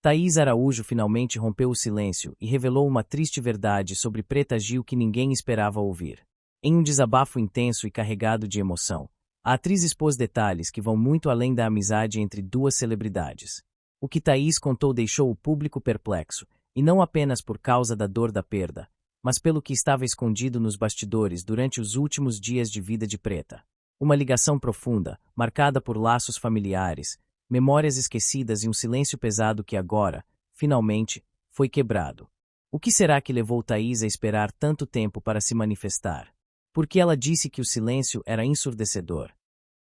Thaís Araújo finalmente rompeu o silêncio e revelou uma triste verdade sobre Preta Gil que ninguém esperava ouvir. Em um desabafo intenso e carregado de emoção, a atriz expôs detalhes que vão muito além da amizade entre duas celebridades. O que Thaís contou deixou o público perplexo, e não apenas por causa da dor da perda, mas pelo que estava escondido nos bastidores durante os últimos dias de vida de Preta. Uma ligação profunda, marcada por laços familiares, memórias esquecidas e um silêncio pesado que agora, finalmente, foi quebrado. O que será que levou Thaís a esperar tanto tempo para se manifestar? Porque ela disse que o silêncio era ensurdecedor.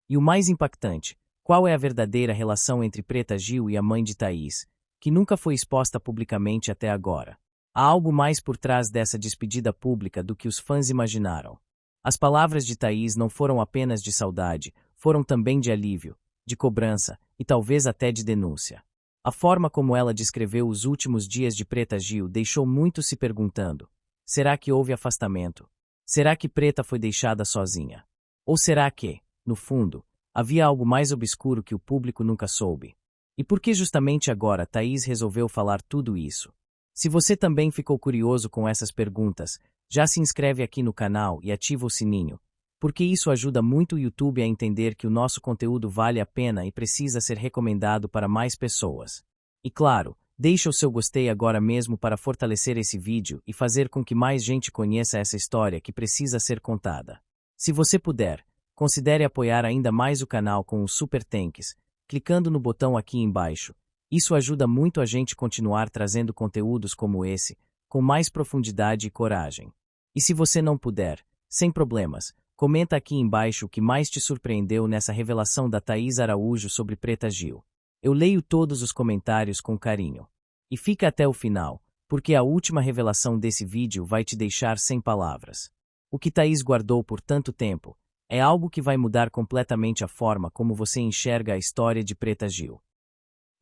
E o mais impactante, qual é a verdadeira relação entre Preta Gil e a mãe de Thaís, que nunca foi exposta publicamente até agora? Há algo mais por trás dessa despedida pública do que os fãs imaginaram. As palavras de Thaís não foram apenas de saudade, foram também de alívio, de cobrança e talvez até de denúncia. A forma como ela descreveu os últimos dias de Preta Gil deixou muitos se perguntando: será que houve afastamento? Será que Preta foi deixada sozinha? Ou será que, no fundo, havia algo mais obscuro que o público nunca soube? E por que justamente agora Thaís resolveu falar tudo isso? Se você também ficou curioso com essas perguntas, já se inscreve aqui no canal e ativa o sininho, porque isso ajuda muito o YouTube a entender que o nosso conteúdo vale a pena e precisa ser recomendado para mais pessoas. E claro, deixa o seu gostei agora mesmo para fortalecer esse vídeo e fazer com que mais gente conheça essa história que precisa ser contada. Se você puder, considere apoiar ainda mais o canal com os Super Thanks, clicando no botão aqui embaixo. Isso ajuda muito a gente continuar trazendo conteúdos como esse, com mais profundidade e coragem. E se você não puder, sem problemas, comenta aqui embaixo o que mais te surpreendeu nessa revelação da Thaís Araújo sobre Preta Gil. Eu leio todos os comentários com carinho. E fica até o final, porque a última revelação desse vídeo vai te deixar sem palavras. O que Thaís guardou por tanto tempo é algo que vai mudar completamente a forma como você enxerga a história de Preta Gil.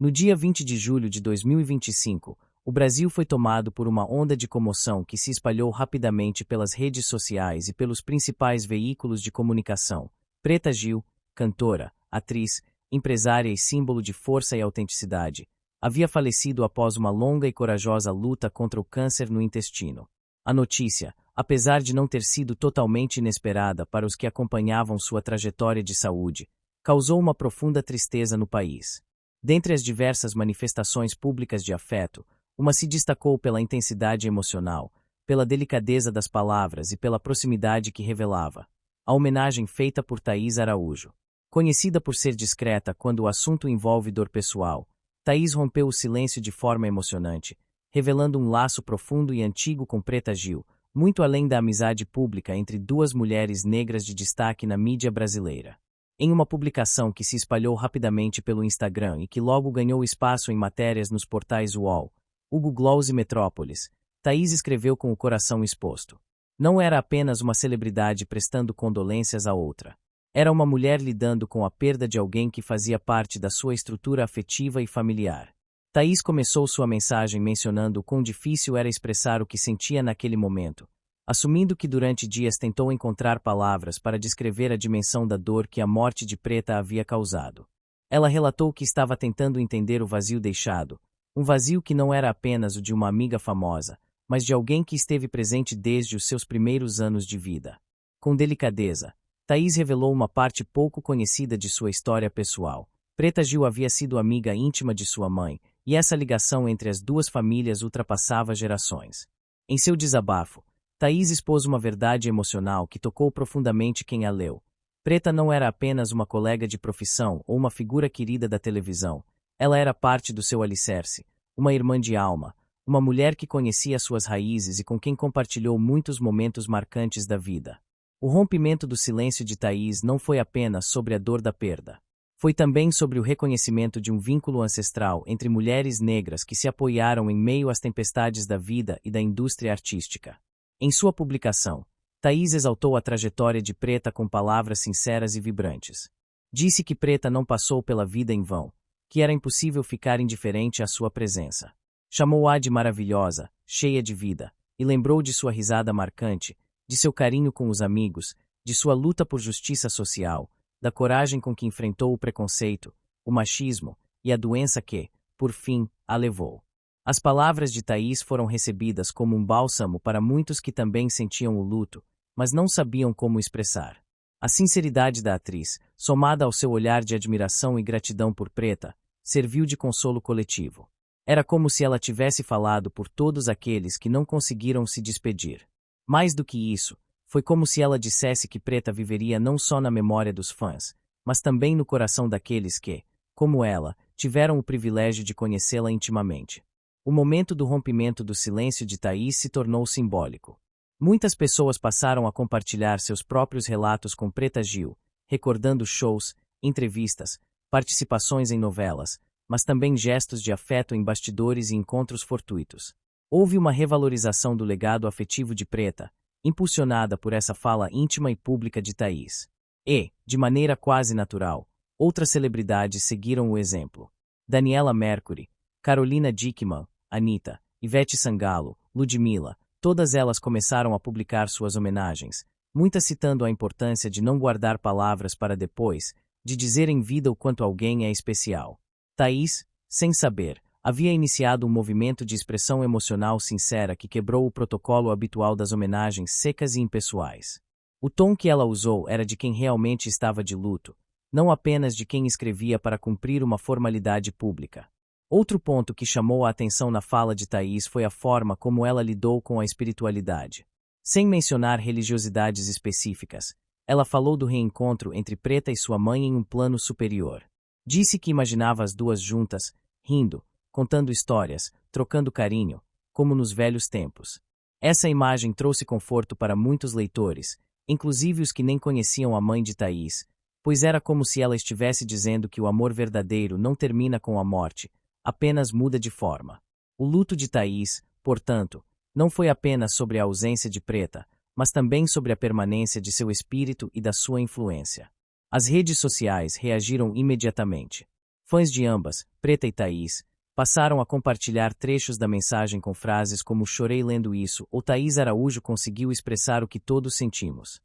No dia 20 de julho de 2025, o Brasil foi tomado por uma onda de comoção que se espalhou rapidamente pelas redes sociais e pelos principais veículos de comunicação. Preta Gil, cantora, atriz, empresária e símbolo de força e autenticidade, havia falecido após uma longa e corajosa luta contra o câncer no intestino. A notícia, apesar de não ter sido totalmente inesperada para os que acompanhavam sua trajetória de saúde, causou uma profunda tristeza no país. Dentre as diversas manifestações públicas de afeto, uma se destacou pela intensidade emocional, pela delicadeza das palavras e pela proximidade que revelava. A homenagem feita por Thaís Araújo. Conhecida por ser discreta quando o assunto envolve dor pessoal, Thaís rompeu o silêncio de forma emocionante, revelando um laço profundo e antigo com Preta Gil, muito além da amizade pública entre duas mulheres negras de destaque na mídia brasileira. Em uma publicação que se espalhou rapidamente pelo Instagram e que logo ganhou espaço em matérias nos portais UOL, Hugo Gloss e Metrópolis, Thaís escreveu com o coração exposto. Não era apenas uma celebridade prestando condolências a outra. Era uma mulher lidando com a perda de alguém que fazia parte da sua estrutura afetiva e familiar. Thaís começou sua mensagem mencionando o quão difícil era expressar o que sentia naquele momento, assumindo que durante dias tentou encontrar palavras para descrever a dimensão da dor que a morte de Preta havia causado. Ela relatou que estava tentando entender o vazio deixado, um vazio que não era apenas o de uma amiga famosa, mas de alguém que esteve presente desde os seus primeiros anos de vida. Com delicadeza, Thaís revelou uma parte pouco conhecida de sua história pessoal. Preta Gil havia sido amiga íntima de sua mãe, e essa ligação entre as duas famílias ultrapassava gerações. Em seu desabafo, Thaís expôs uma verdade emocional que tocou profundamente quem a leu. Preta não era apenas uma colega de profissão ou uma figura querida da televisão. Ela era parte do seu alicerce, uma irmã de alma, uma mulher que conhecia suas raízes e com quem compartilhou muitos momentos marcantes da vida. O rompimento do silêncio de Thaís não foi apenas sobre a dor da perda. Foi também sobre o reconhecimento de um vínculo ancestral entre mulheres negras que se apoiaram em meio às tempestades da vida e da indústria artística. Em sua publicação, Thaís exaltou a trajetória de Preta com palavras sinceras e vibrantes. Disse que Preta não passou pela vida em vão, que era impossível ficar indiferente à sua presença. Chamou-a de maravilhosa, cheia de vida, e lembrou de sua risada marcante, de seu carinho com os amigos, de sua luta por justiça social, da coragem com que enfrentou o preconceito, o machismo e a doença que, por fim, a levou. As palavras de Thaís foram recebidas como um bálsamo para muitos que também sentiam o luto, mas não sabiam como expressar. A sinceridade da atriz, somada ao seu olhar de admiração e gratidão por Preta, serviu de consolo coletivo. Era como se ela tivesse falado por todos aqueles que não conseguiram se despedir. Mais do que isso, foi como se ela dissesse que Preta viveria não só na memória dos fãs, mas também no coração daqueles que, como ela, tiveram o privilégio de conhecê-la intimamente. O momento do rompimento do silêncio de Thaís se tornou simbólico. Muitas pessoas passaram a compartilhar seus próprios relatos com Preta Gil, recordando shows, entrevistas, participações em novelas, mas também gestos de afeto em bastidores e encontros fortuitos. Houve uma revalorização do legado afetivo de Preta, impulsionada por essa fala íntima e pública de Thaís. E, de maneira quase natural, outras celebridades seguiram o exemplo. Daniela Mercury, Carolina Dickmann, Anitta, Ivete Sangalo, Ludmilla, todas elas começaram a publicar suas homenagens, muitas citando a importância de não guardar palavras para depois, de dizer em vida o quanto alguém é especial. Thaís, sem saber, havia iniciado um movimento de expressão emocional sincera que quebrou o protocolo habitual das homenagens secas e impessoais. O tom que ela usou era de quem realmente estava de luto, não apenas de quem escrevia para cumprir uma formalidade pública. Outro ponto que chamou a atenção na fala de Thaís foi a forma como ela lidou com a espiritualidade. Sem mencionar religiosidades específicas, ela falou do reencontro entre Preta e sua mãe em um plano superior. Disse que imaginava as duas juntas, rindo, contando histórias, trocando carinho, como nos velhos tempos. Essa imagem trouxe conforto para muitos leitores, inclusive os que nem conheciam a mãe de Thaís, pois era como se ela estivesse dizendo que o amor verdadeiro não termina com a morte, apenas muda de forma. O luto de Thaís, portanto, não foi apenas sobre a ausência de Preta, mas também sobre a permanência de seu espírito e da sua influência. As redes sociais reagiram imediatamente. Fãs de ambas, Preta e Thaís, passaram a compartilhar trechos da mensagem com frases como "chorei lendo isso" ou "Thaís Araújo conseguiu expressar o que todos sentimos".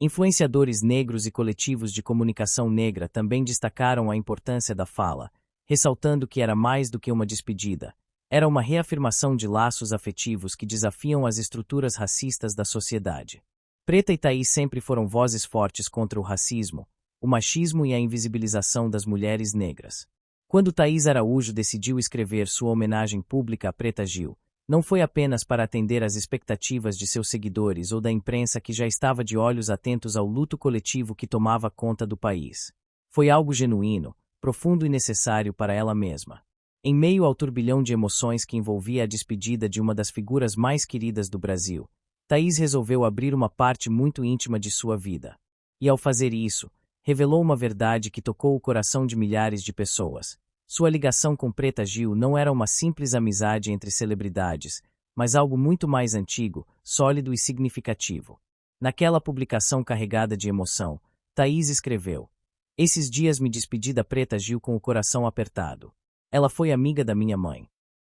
Influenciadores negros e coletivos de comunicação negra também destacaram a importância da fala, ressaltando que era mais do que uma despedida. Era uma reafirmação de laços afetivos que desafiam as estruturas racistas da sociedade. Preta e Thaís sempre foram vozes fortes contra o racismo, o machismo e a invisibilização das mulheres negras. Quando Thaís Araújo decidiu escrever sua homenagem pública a Preta Gil, não foi apenas para atender às expectativas de seus seguidores ou da imprensa que já estava de olhos atentos ao luto coletivo que tomava conta do país. Foi algo genuíno, profundo e necessário para ela mesma. Em meio ao turbilhão de emoções que envolvia a despedida de uma das figuras mais queridas do Brasil, Thaís resolveu abrir uma parte muito íntima de sua vida. E ao fazer isso, revelou uma verdade que tocou o coração de milhares de pessoas. Sua ligação com Preta Gil não era uma simples amizade entre celebridades, mas algo muito mais antigo, sólido e significativo. Naquela publicação carregada de emoção, Thaís escreveu: "Esses dias me despedi da Preta Gil com o coração apertado. Ela foi amiga da minha mãe."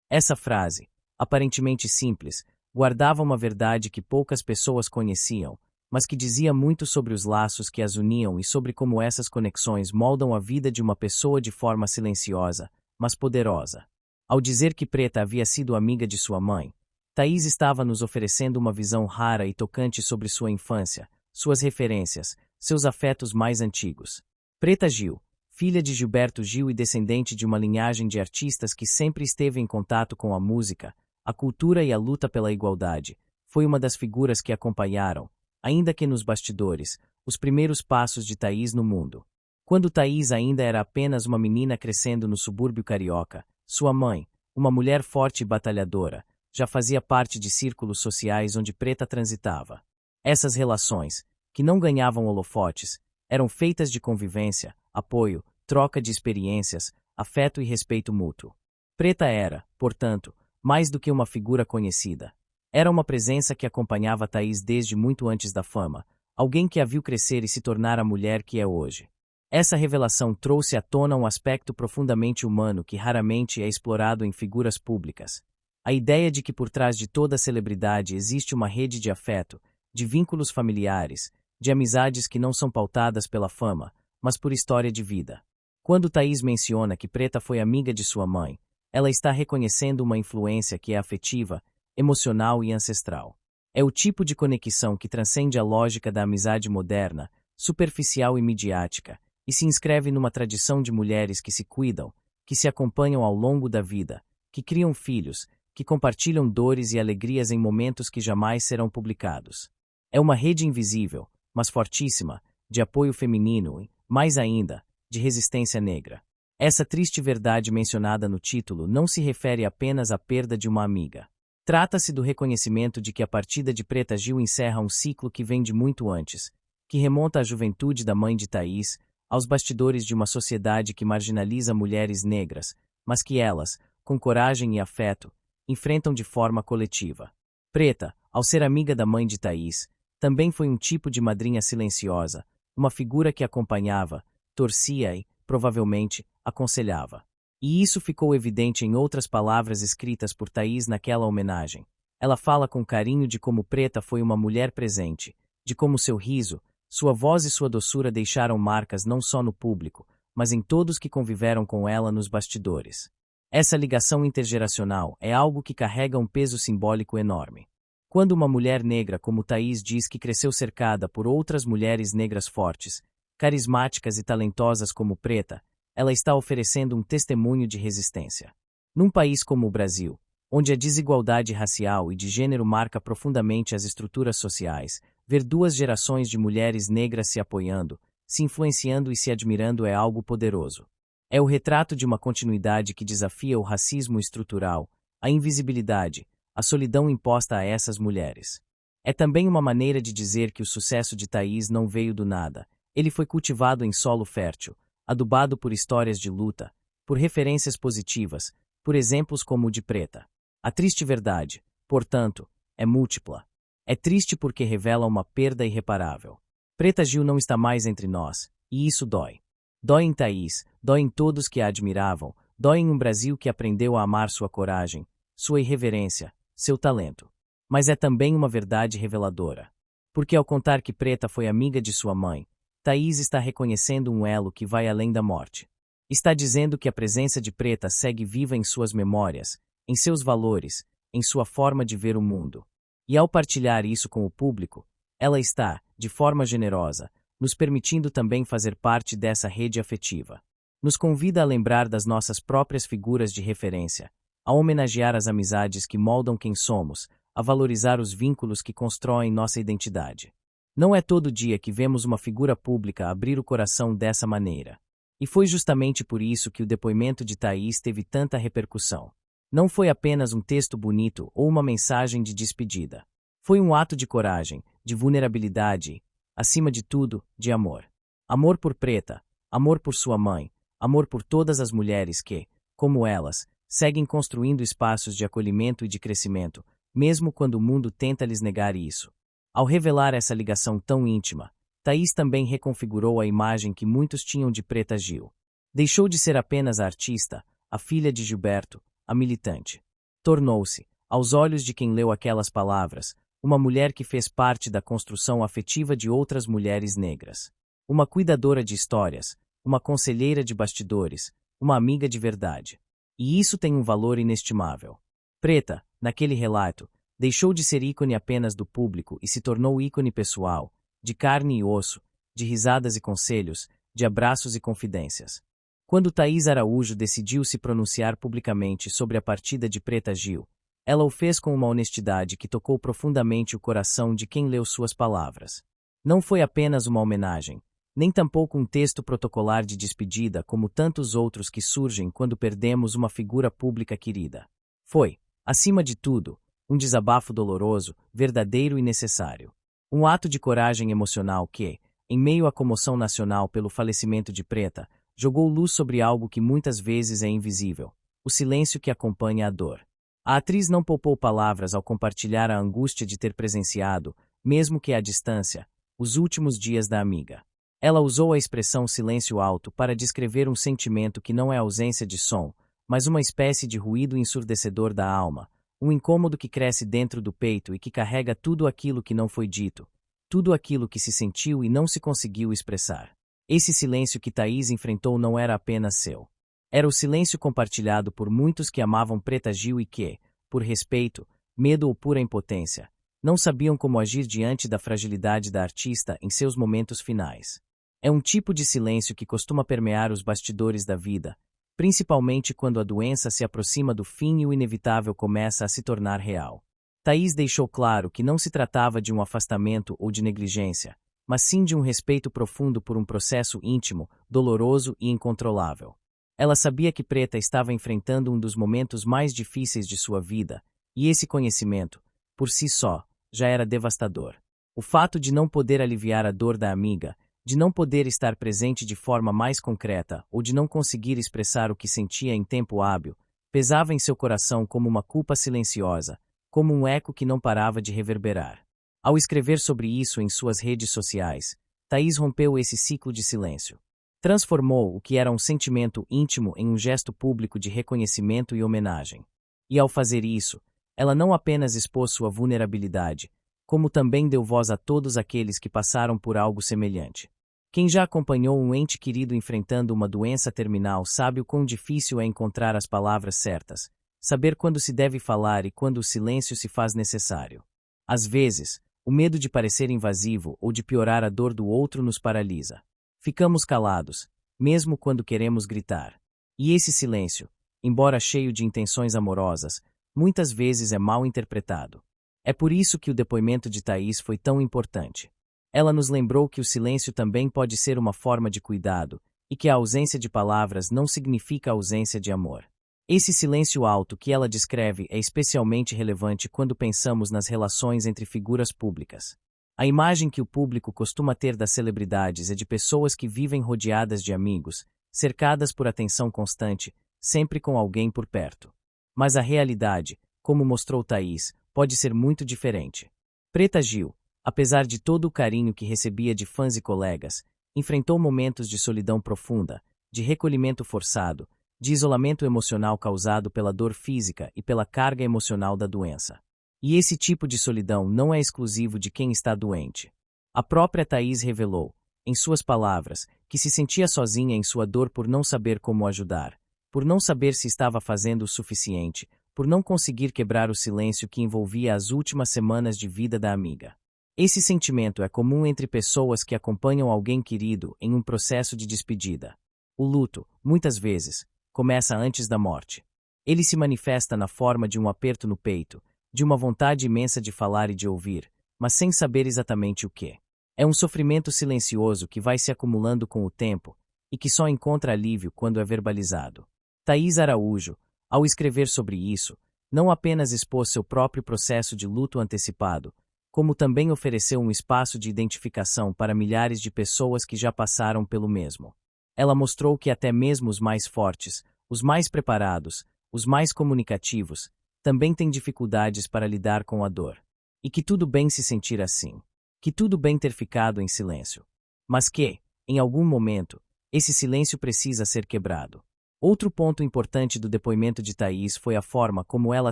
Essa frase, aparentemente simples, guardava uma verdade que poucas pessoas conheciam, mas que dizia muito sobre os laços que as uniam e sobre como essas conexões moldam a vida de uma pessoa de forma silenciosa, mas poderosa. Ao dizer que Preta havia sido amiga de sua mãe, Thaís estava nos oferecendo uma visão rara e tocante sobre sua infância, suas referências, seus afetos mais antigos. Preta Gil, filha de Gilberto Gil e descendente de uma linhagem de artistas que sempre esteve em contato com a música, a cultura e a luta pela igualdade, foi uma das figuras que acompanharam, ainda que nos bastidores, os primeiros passos de Thaís no mundo. Quando Thaís ainda era apenas uma menina crescendo no subúrbio carioca, sua mãe, uma mulher forte e batalhadora, já fazia parte de círculos sociais onde Preta transitava. Essas relações, que não ganhavam holofotes, eram feitas de convivência, apoio, troca de experiências, afeto e respeito mútuo. Preta era, portanto, mais do que uma figura conhecida. Era uma presença que acompanhava Thaís desde muito antes da fama, alguém que a viu crescer e se tornar a mulher que é hoje. Essa revelação trouxe à tona um aspecto profundamente humano que raramente é explorado em figuras públicas. A ideia de que por trás de toda celebridade existe uma rede de afeto, de vínculos familiares, de amizades que não são pautadas pela fama, mas por história de vida. Quando Thaís menciona que Preta foi amiga de sua mãe, Ela está reconhecendo uma influência que é afetiva, emocional e ancestral. É o tipo de conexão que transcende a lógica da amizade moderna, superficial e midiática, e se inscreve numa tradição de mulheres que se cuidam, que se acompanham ao longo da vida, que criam filhos, que compartilham dores e alegrias em momentos que jamais serão publicados. É uma rede invisível, mas fortíssima, de apoio feminino e, mais ainda, de resistência negra. Essa triste verdade mencionada no título não se refere apenas à perda de uma amiga. Trata-se do reconhecimento de que a partida de Preta Gil encerra um ciclo que vem de muito antes, que remonta à juventude da mãe de Thaís, aos bastidores de uma sociedade que marginaliza mulheres negras, mas que elas, com coragem e afeto, enfrentam de forma coletiva. Preta, ao ser amiga da mãe de Thaís, também foi um tipo de madrinha silenciosa, uma figura que acompanhava, torcia e, provavelmente, aconselhava. E isso ficou evidente em outras palavras escritas por Thaís naquela homenagem. Ela fala com carinho de como Preta foi uma mulher presente, de como seu riso, sua voz e sua doçura deixaram marcas não só no público, mas em todos que conviveram com ela nos bastidores. Essa ligação intergeracional é algo que carrega um peso simbólico enorme. Quando uma mulher negra como Thaís diz que cresceu cercada por outras mulheres negras fortes, carismáticas e talentosas como Preta, ela está oferecendo um testemunho de resistência. Num país como o Brasil, onde a desigualdade racial e de gênero marca profundamente as estruturas sociais, ver duas gerações de mulheres negras se apoiando, se influenciando e se admirando é algo poderoso. É o retrato de uma continuidade que desafia o racismo estrutural, a invisibilidade, a solidão imposta a essas mulheres. É também uma maneira de dizer que o sucesso de Thaís não veio do nada, ele foi cultivado em solo fértil, adubado por histórias de luta, por referências positivas, por exemplos como o de Preta. A triste verdade, portanto, é múltipla. É triste porque revela uma perda irreparável. Preta Gil não está mais entre nós, e isso dói. Dói em Thaís, dói em todos que a admiravam, dói em um Brasil que aprendeu a amar sua coragem, sua irreverência, seu talento. Mas é também uma verdade reveladora. Porque ao contar que Preta foi amiga de sua mãe, Thaís está reconhecendo um elo que vai além da morte. Está dizendo que a presença de Preta segue viva em suas memórias, em seus valores, em sua forma de ver o mundo. E ao partilhar isso com o público, ela está, de forma generosa, nos permitindo também fazer parte dessa rede afetiva. Nos convida a lembrar das nossas próprias figuras de referência, a homenagear as amizades que moldam quem somos, a valorizar os vínculos que constroem nossa identidade. Não é todo dia que vemos uma figura pública abrir o coração dessa maneira. E foi justamente por isso que o depoimento de Thaís teve tanta repercussão. Não foi apenas um texto bonito ou uma mensagem de despedida. Foi um ato de coragem, de vulnerabilidade e, acima de tudo, de amor. Amor por Preta, amor por sua mãe, amor por todas as mulheres que, como elas, seguem construindo espaços de acolhimento e de crescimento, mesmo quando o mundo tenta lhes negar isso. Ao revelar essa ligação tão íntima, Thaís também reconfigurou a imagem que muitos tinham de Preta Gil. Deixou de ser apenas a artista, a filha de Gilberto, a militante. Tornou-se, aos olhos de quem leu aquelas palavras, uma mulher que fez parte da construção afetiva de outras mulheres negras. Uma cuidadora de histórias, uma conselheira de bastidores, uma amiga de verdade. E isso tem um valor inestimável. Preta, naquele relato, deixou de ser ícone apenas do público e se tornou ícone pessoal, de carne e osso, de risadas e conselhos, de abraços e confidências. Quando Thaís Araújo decidiu se pronunciar publicamente sobre a partida de Preta Gil, ela o fez com uma honestidade que tocou profundamente o coração de quem leu suas palavras. Não foi apenas uma homenagem, nem tampouco um texto protocolar de despedida como tantos outros que surgem quando perdemos uma figura pública querida. Foi, acima de tudo, um desabafo doloroso, verdadeiro e necessário. Um ato de coragem emocional que, em meio à comoção nacional pelo falecimento de Preta, jogou luz sobre algo que muitas vezes é invisível, o silêncio que acompanha a dor. A atriz não poupou palavras ao compartilhar a angústia de ter presenciado, mesmo que à distância, os últimos dias da amiga. Ela usou a expressão silêncio alto para descrever um sentimento que não é ausência de som, mas uma espécie de ruído ensurdecedor da alma, um incômodo que cresce dentro do peito e que carrega tudo aquilo que não foi dito, tudo aquilo que se sentiu e não se conseguiu expressar. Esse silêncio que Thaís enfrentou não era apenas seu. Era o silêncio compartilhado por muitos que amavam Preta Gil e que, por respeito, medo ou pura impotência, não sabiam como agir diante da fragilidade da artista em seus momentos finais. É um tipo de silêncio que costuma permear os bastidores da vida, principalmente quando a doença se aproxima do fim e o inevitável começa a se tornar real. Thaís deixou claro que não se tratava de um afastamento ou de negligência, mas sim de um respeito profundo por um processo íntimo, doloroso e incontrolável. Ela sabia que Preta estava enfrentando um dos momentos mais difíceis de sua vida, e esse conhecimento, por si só, já era devastador. O fato de não poder aliviar a dor da amiga, de não poder estar presente de forma mais concreta ou de não conseguir expressar o que sentia em tempo hábil, pesava em seu coração como uma culpa silenciosa, como um eco que não parava de reverberar. Ao escrever sobre isso em suas redes sociais, Thaís rompeu esse ciclo de silêncio. Transformou o que era um sentimento íntimo em um gesto público de reconhecimento e homenagem. E ao fazer isso, ela não apenas expôs sua vulnerabilidade, como também deu voz a todos aqueles que passaram por algo semelhante. Quem já acompanhou um ente querido enfrentando uma doença terminal sabe o quão difícil é encontrar as palavras certas, saber quando se deve falar e quando o silêncio se faz necessário. Às vezes, o medo de parecer invasivo ou de piorar a dor do outro nos paralisa. Ficamos calados, mesmo quando queremos gritar. E esse silêncio, embora cheio de intenções amorosas, muitas vezes é mal interpretado. É por isso que o depoimento de Thaís foi tão importante. Ela nos lembrou que o silêncio também pode ser uma forma de cuidado, e que a ausência de palavras não significa ausência de amor. Esse silêncio alto que ela descreve é especialmente relevante quando pensamos nas relações entre figuras públicas. A imagem que o público costuma ter das celebridades é de pessoas que vivem rodeadas de amigos, cercadas por atenção constante, sempre com alguém por perto. Mas a realidade, como mostrou Thaís, pode ser muito diferente. Preta Gil, apesar de todo o carinho que recebia de fãs e colegas, enfrentou momentos de solidão profunda, de recolhimento forçado, de isolamento emocional causado pela dor física e pela carga emocional da doença. E esse tipo de solidão não é exclusivo de quem está doente. A própria Thaís revelou, em suas palavras, que se sentia sozinha em sua dor por não saber como ajudar, por não saber se estava fazendo o suficiente, por não conseguir quebrar o silêncio que envolvia as últimas semanas de vida da amiga. Esse sentimento é comum entre pessoas que acompanham alguém querido em um processo de despedida. O luto, muitas vezes, começa antes da morte. Ele se manifesta na forma de um aperto no peito, de uma vontade imensa de falar e de ouvir, mas sem saber exatamente o que. É um sofrimento silencioso que vai se acumulando com o tempo e que só encontra alívio quando é verbalizado. Thaís Araújo, ao escrever sobre isso, não apenas expôs seu próprio processo de luto antecipado, como também ofereceu um espaço de identificação para milhares de pessoas que já passaram pelo mesmo. Ela mostrou que até mesmo os mais fortes, os mais preparados, os mais comunicativos, também têm dificuldades para lidar com a dor. E que tudo bem se sentir assim. Que tudo bem ter ficado em silêncio. Mas que, em algum momento, esse silêncio precisa ser quebrado. Outro ponto importante do depoimento de Thaís foi a forma como ela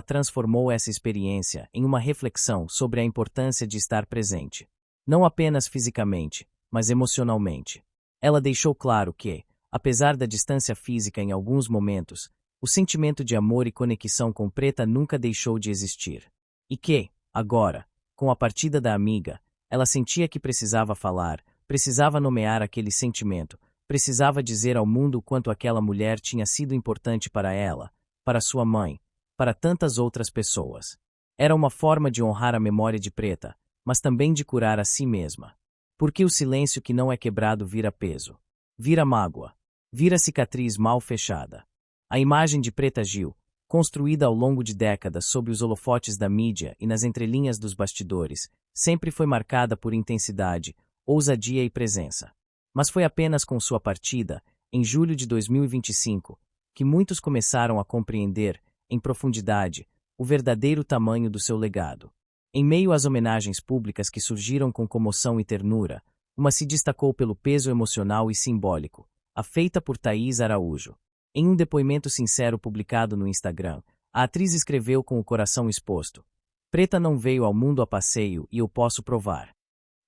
transformou essa experiência em uma reflexão sobre a importância de estar presente. Não apenas fisicamente, mas emocionalmente. Ela deixou claro que, apesar da distância física em alguns momentos, o sentimento de amor e conexão com Preta nunca deixou de existir. E que, agora, com a partida da amiga, ela sentia que precisava falar, precisava nomear aquele sentimento, precisava dizer ao mundo o quanto aquela mulher tinha sido importante para ela, para sua mãe, para tantas outras pessoas. Era uma forma de honrar a memória de Preta, mas também de curar a si mesma. Porque o silêncio que não é quebrado vira peso, vira mágoa, vira cicatriz mal fechada. A imagem de Preta Gil, construída ao longo de décadas sob os holofotes da mídia e nas entrelinhas dos bastidores, sempre foi marcada por intensidade, ousadia e presença. Mas foi apenas com sua partida, em julho de 2025, que muitos começaram a compreender, em profundidade, o verdadeiro tamanho do seu legado. Em meio às homenagens públicas que surgiram com comoção e ternura, uma se destacou pelo peso emocional e simbólico, a feita por Thaís Araújo. Em um depoimento sincero publicado no Instagram, a atriz escreveu com o coração exposto: "Preta não veio ao mundo a passeio e eu posso provar."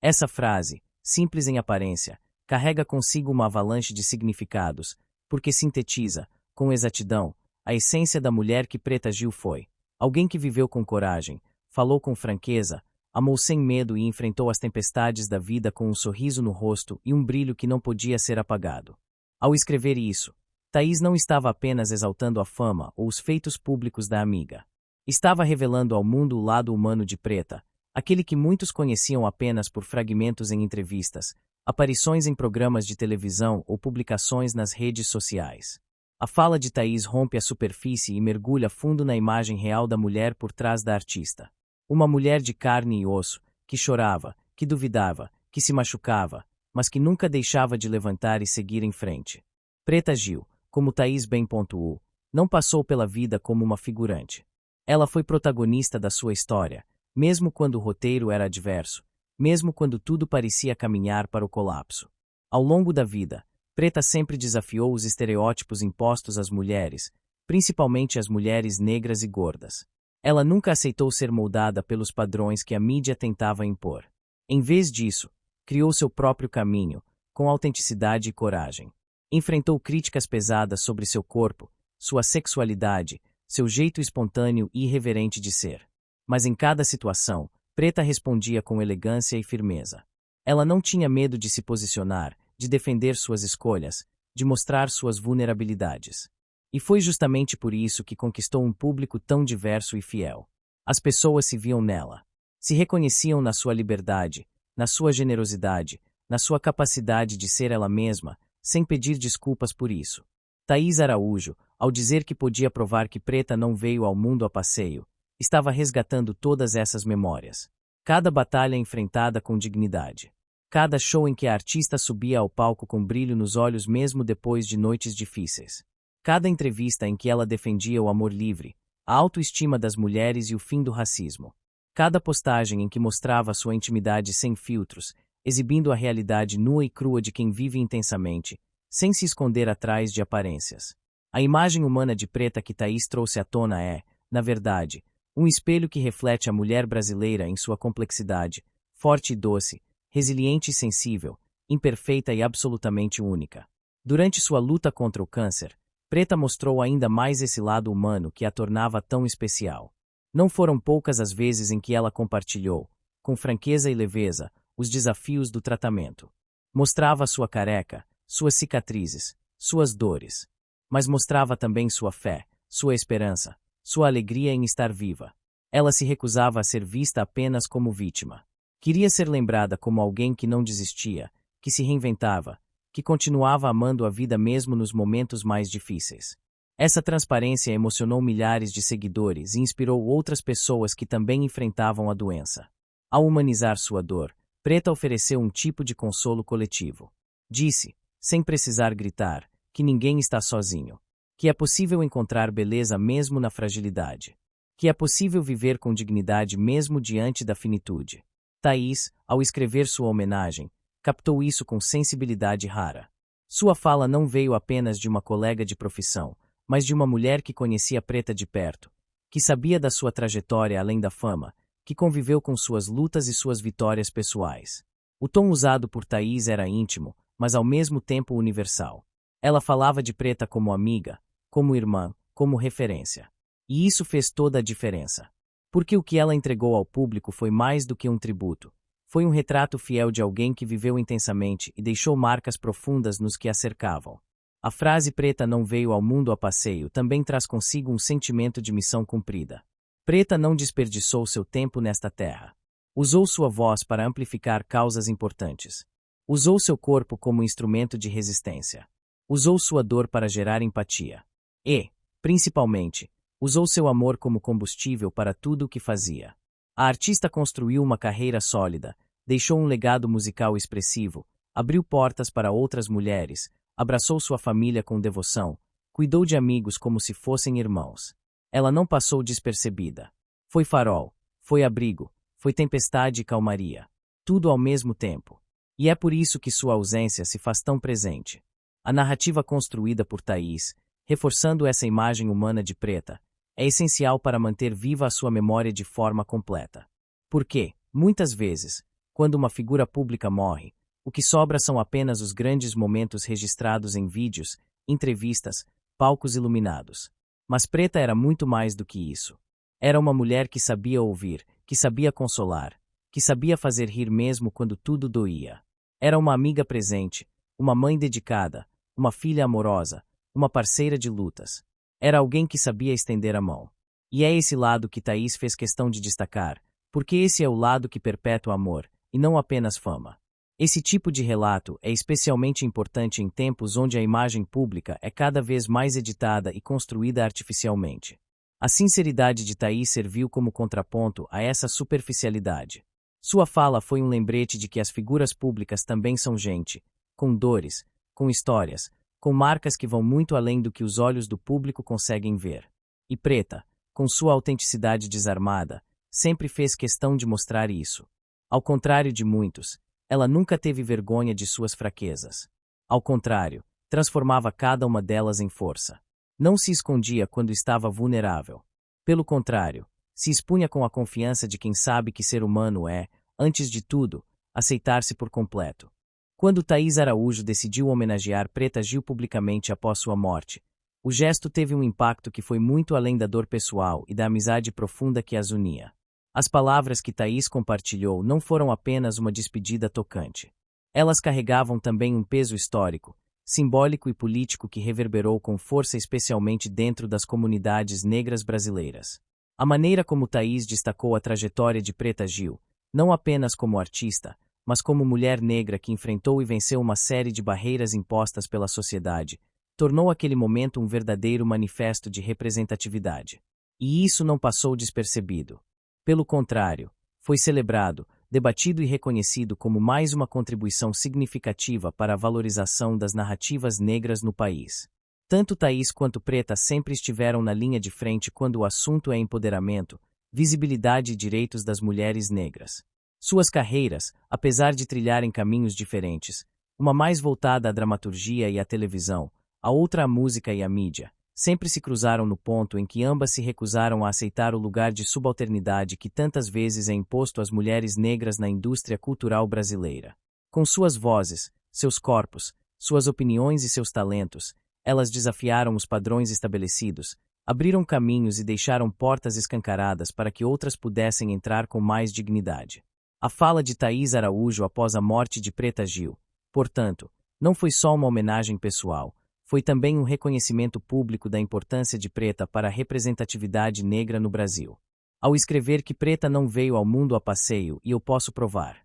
Essa frase, simples em aparência, carrega consigo uma avalanche de significados, porque sintetiza, com exatidão, a essência da mulher que Preta Gil foi. Alguém que viveu com coragem, falou com franqueza, amou sem medo e enfrentou as tempestades da vida com um sorriso no rosto e um brilho que não podia ser apagado. Ao escrever isso, Thaís não estava apenas exaltando a fama ou os feitos públicos da amiga. Estava revelando ao mundo o lado humano de Preta, aquele que muitos conheciam apenas por fragmentos em entrevistas, aparições em programas de televisão ou publicações nas redes sociais. A fala de Thaís rompe a superfície e mergulha fundo na imagem real da mulher por trás da artista. Uma mulher de carne e osso, que chorava, que duvidava, que se machucava, mas que nunca deixava de levantar e seguir em frente. Preta Gil, como Thaís bem pontuou, não passou pela vida como uma figurante. Ela foi protagonista da sua história, mesmo quando o roteiro era adverso, mesmo quando tudo parecia caminhar para o colapso. Ao longo da vida, Preta sempre desafiou os estereótipos impostos às mulheres, principalmente às mulheres negras e gordas. Ela nunca aceitou ser moldada pelos padrões que a mídia tentava impor. Em vez disso, criou seu próprio caminho, com autenticidade e coragem. Enfrentou críticas pesadas sobre seu corpo, sua sexualidade, seu jeito espontâneo e irreverente de ser. Mas em cada situação, Preta respondia com elegância e firmeza. Ela não tinha medo de se posicionar, de defender suas escolhas, de mostrar suas vulnerabilidades. E foi justamente por isso que conquistou um público tão diverso e fiel. As pessoas se viam nela. Se reconheciam na sua liberdade, na sua generosidade, na sua capacidade de ser ela mesma, sem pedir desculpas por isso. Thaís Araújo, ao dizer que podia provar que Preta não veio ao mundo a passeio, estava resgatando todas essas memórias. Cada batalha enfrentada com dignidade. Cada show em que a artista subia ao palco com brilho nos olhos mesmo depois de noites difíceis. Cada entrevista em que ela defendia o amor livre, a autoestima das mulheres e o fim do racismo. Cada postagem em que mostrava sua intimidade sem filtros, exibindo a realidade nua e crua de quem vive intensamente, sem se esconder atrás de aparências. A imagem humana de Preta que Thaís trouxe à tona é, na verdade, um espelho que reflete a mulher brasileira em sua complexidade, forte e doce, resiliente e sensível, imperfeita e absolutamente única. Durante sua luta contra o câncer, Preta mostrou ainda mais esse lado humano que a tornava tão especial. Não foram poucas as vezes em que ela compartilhou, com franqueza e leveza, os desafios do tratamento. Mostrava sua careca, suas cicatrizes, suas dores. Mas mostrava também sua fé, sua esperança, sua alegria em estar viva. Ela se recusava a ser vista apenas como vítima. Queria ser lembrada como alguém que não desistia, que se reinventava, que continuava amando a vida mesmo nos momentos mais difíceis. Essa transparência emocionou milhares de seguidores e inspirou outras pessoas que também enfrentavam a doença. Ao humanizar sua dor, Preta ofereceu um tipo de consolo coletivo. Disse, sem precisar gritar, que ninguém está sozinho. Que é possível encontrar beleza mesmo na fragilidade. Que é possível viver com dignidade mesmo diante da finitude. Thaís, ao escrever sua homenagem, captou isso com sensibilidade rara. Sua fala não veio apenas de uma colega de profissão, mas de uma mulher que conhecia Preta de perto, que sabia da sua trajetória além da fama, que conviveu com suas lutas e suas vitórias pessoais. O tom usado por Thaís era íntimo, mas ao mesmo tempo universal. Ela falava de Preta como amiga, como irmã, como referência. E isso fez toda a diferença. Porque o que ela entregou ao público foi mais do que um tributo. Foi um retrato fiel de alguém que viveu intensamente e deixou marcas profundas nos que a cercavam. A frase Preta não veio ao mundo a passeio também traz consigo um sentimento de missão cumprida. Preta não desperdiçou seu tempo nesta terra. Usou sua voz para amplificar causas importantes. Usou seu corpo como instrumento de resistência. Usou sua dor para gerar empatia. E, principalmente, usou seu amor como combustível para tudo o que fazia. A artista construiu uma carreira sólida, deixou um legado musical expressivo, abriu portas para outras mulheres, abraçou sua família com devoção, cuidou de amigos como se fossem irmãos. Ela não passou despercebida. Foi farol, foi abrigo, foi tempestade e calmaria. Tudo ao mesmo tempo. E é por isso que sua ausência se faz tão presente. A narrativa construída por Thaís, reforçando essa imagem humana de Preta, é essencial para manter viva a sua memória de forma completa. Porque, muitas vezes, quando uma figura pública morre, o que sobra são apenas os grandes momentos registrados em vídeos, entrevistas, palcos iluminados. Mas Preta era muito mais do que isso. Era uma mulher que sabia ouvir, que sabia consolar, que sabia fazer rir mesmo quando tudo doía. Era uma amiga presente, uma mãe dedicada, uma filha amorosa, uma parceira de lutas. Era alguém que sabia estender a mão. E é esse lado que Thaís fez questão de destacar, porque esse é o lado que perpetua amor, e não apenas fama. Esse tipo de relato é especialmente importante em tempos onde a imagem pública é cada vez mais editada e construída artificialmente. A sinceridade de Thaís serviu como contraponto a essa superficialidade. Sua fala foi um lembrete de que as figuras públicas também são gente, com dores, com histórias, com marcas que vão muito além do que os olhos do público conseguem ver. E Preta, com sua autenticidade desarmada, sempre fez questão de mostrar isso. Ao contrário de muitos, ela nunca teve vergonha de suas fraquezas. Ao contrário, transformava cada uma delas em força. Não se escondia quando estava vulnerável. Pelo contrário, se expunha com a confiança de quem sabe que ser humano é, antes de tudo, aceitar-se por completo. Quando Thaís Araújo decidiu homenagear Preta Gil publicamente após sua morte, o gesto teve um impacto que foi muito além da dor pessoal e da amizade profunda que as unia. As palavras que Thaís compartilhou não foram apenas uma despedida tocante. Elas carregavam também um peso histórico, simbólico e político que reverberou com força especialmente dentro das comunidades negras brasileiras. A maneira como Thaís destacou a trajetória de Preta Gil, não apenas como artista, mas como mulher negra que enfrentou e venceu uma série de barreiras impostas pela sociedade, tornou aquele momento um verdadeiro manifesto de representatividade. E isso não passou despercebido. Pelo contrário, foi celebrado, debatido e reconhecido como mais uma contribuição significativa para a valorização das narrativas negras no país. Tanto Thaís quanto Preta sempre estiveram na linha de frente quando o assunto é empoderamento, visibilidade e direitos das mulheres negras. Suas carreiras, apesar de trilharem caminhos diferentes, uma mais voltada à dramaturgia e à televisão, a outra à música e à mídia, sempre se cruzaram no ponto em que ambas se recusaram a aceitar o lugar de subalternidade que tantas vezes é imposto às mulheres negras na indústria cultural brasileira. Com suas vozes, seus corpos, suas opiniões e seus talentos, elas desafiaram os padrões estabelecidos, abriram caminhos e deixaram portas escancaradas para que outras pudessem entrar com mais dignidade. A fala de Thaís Araújo após a morte de Preta Gil, portanto, não foi só uma homenagem pessoal, foi também um reconhecimento público da importância de Preta para a representatividade negra no Brasil. Ao escrever que Preta não veio ao mundo a passeio e eu posso provar,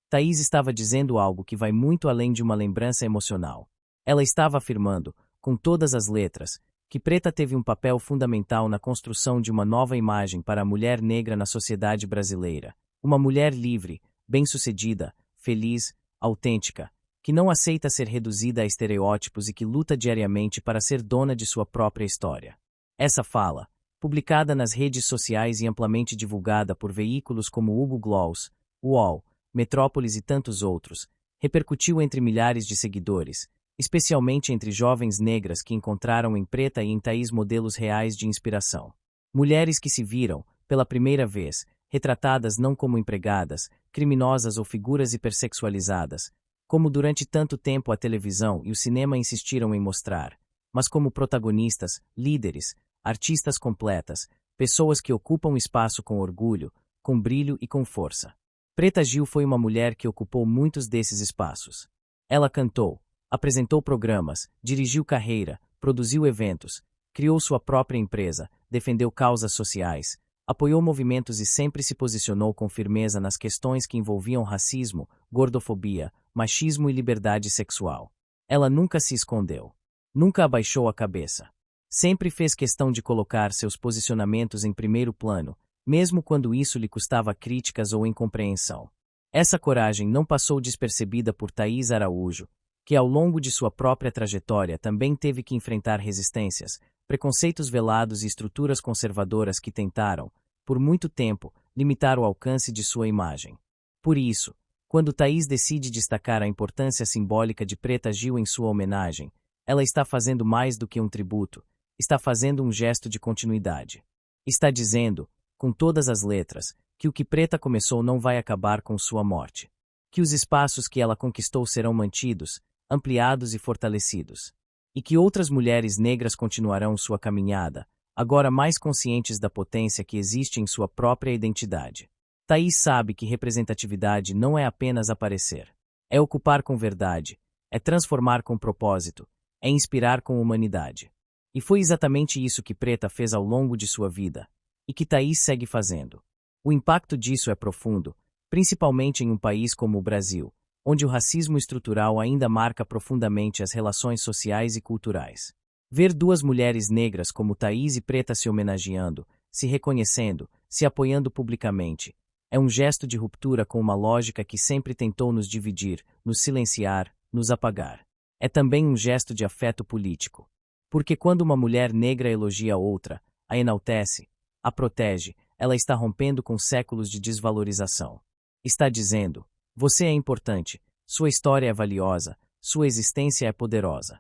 Thaís estava dizendo algo que vai muito além de uma lembrança emocional. Ela estava afirmando, com todas as letras, que Preta teve um papel fundamental na construção de uma nova imagem para a mulher negra na sociedade brasileira. Uma mulher livre, bem-sucedida, feliz, autêntica, que não aceita ser reduzida a estereótipos e que luta diariamente para ser dona de sua própria história. Essa fala, publicada nas redes sociais e amplamente divulgada por veículos como Hugo Gloss, UOL, Metrópolis e tantos outros, repercutiu entre milhares de seguidores, especialmente entre jovens negras que encontraram em Preta e em Thaís modelos reais de inspiração. Mulheres que se viram, pela primeira vez, retratadas não como empregadas, criminosas ou figuras hipersexualizadas, como durante tanto tempo a televisão e o cinema insistiram em mostrar, mas como protagonistas, líderes, artistas completas, pessoas que ocupam espaço com orgulho, com brilho e com força. Preta Gil foi uma mulher que ocupou muitos desses espaços. Ela cantou, apresentou programas, dirigiu carreira, produziu eventos, criou sua própria empresa, defendeu causas sociais, apoiou movimentos e sempre se posicionou com firmeza nas questões que envolviam racismo, gordofobia, machismo e liberdade sexual. Ela nunca se escondeu. Nunca abaixou a cabeça. Sempre fez questão de colocar seus posicionamentos em primeiro plano, mesmo quando isso lhe custava críticas ou incompreensão. Essa coragem não passou despercebida por Thaís Araújo, que ao longo de sua própria trajetória também teve que enfrentar resistências, preconceitos velados e estruturas conservadoras que tentaram, por muito tempo, limitar o alcance de sua imagem. Por isso, quando Thaís decide destacar a importância simbólica de Preta Gil em sua homenagem, ela está fazendo mais do que um tributo, está fazendo um gesto de continuidade. Está dizendo, com todas as letras, que o que Preta começou não vai acabar com sua morte. Que os espaços que ela conquistou serão mantidos, ampliados e fortalecidos. E que outras mulheres negras continuarão sua caminhada, agora mais conscientes da potência que existe em sua própria identidade. Thaís sabe que representatividade não é apenas aparecer. É ocupar com verdade, é transformar com propósito, é inspirar com humanidade. E foi exatamente isso que Preta fez ao longo de sua vida, e que Thaís segue fazendo. O impacto disso é profundo, principalmente em um país como o Brasil, onde o racismo estrutural ainda marca profundamente as relações sociais e culturais. Ver duas mulheres negras como Thaís e Preta se homenageando, se reconhecendo, se apoiando publicamente, é um gesto de ruptura com uma lógica que sempre tentou nos dividir, nos silenciar, nos apagar. É também um gesto de afeto político. Porque quando uma mulher negra elogia outra, a enaltece, a protege, ela está rompendo com séculos de desvalorização. Está dizendo: você é importante, sua história é valiosa, sua existência é poderosa.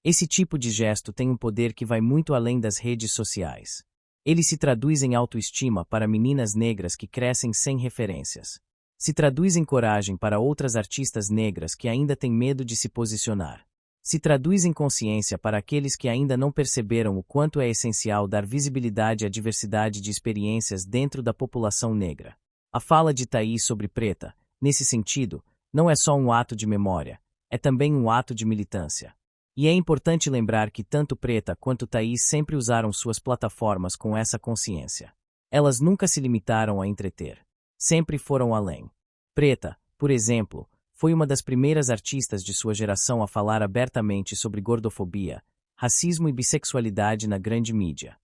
Esse tipo de gesto tem um poder que vai muito além das redes sociais. Ele se traduz em autoestima para meninas negras que crescem sem referências. Se traduz em coragem para outras artistas negras que ainda têm medo de se posicionar. Se traduz em consciência para aqueles que ainda não perceberam o quanto é essencial dar visibilidade à diversidade de experiências dentro da população negra. A fala de Thaís sobre Preta, nesse sentido, não é só um ato de memória, é também um ato de militância. E é importante lembrar que tanto Preta quanto Thaís sempre usaram suas plataformas com essa consciência. Elas nunca se limitaram a entreter. Sempre foram além. Preta, por exemplo, foi uma das primeiras artistas de sua geração a falar abertamente sobre gordofobia, racismo e bissexualidade na grande mídia.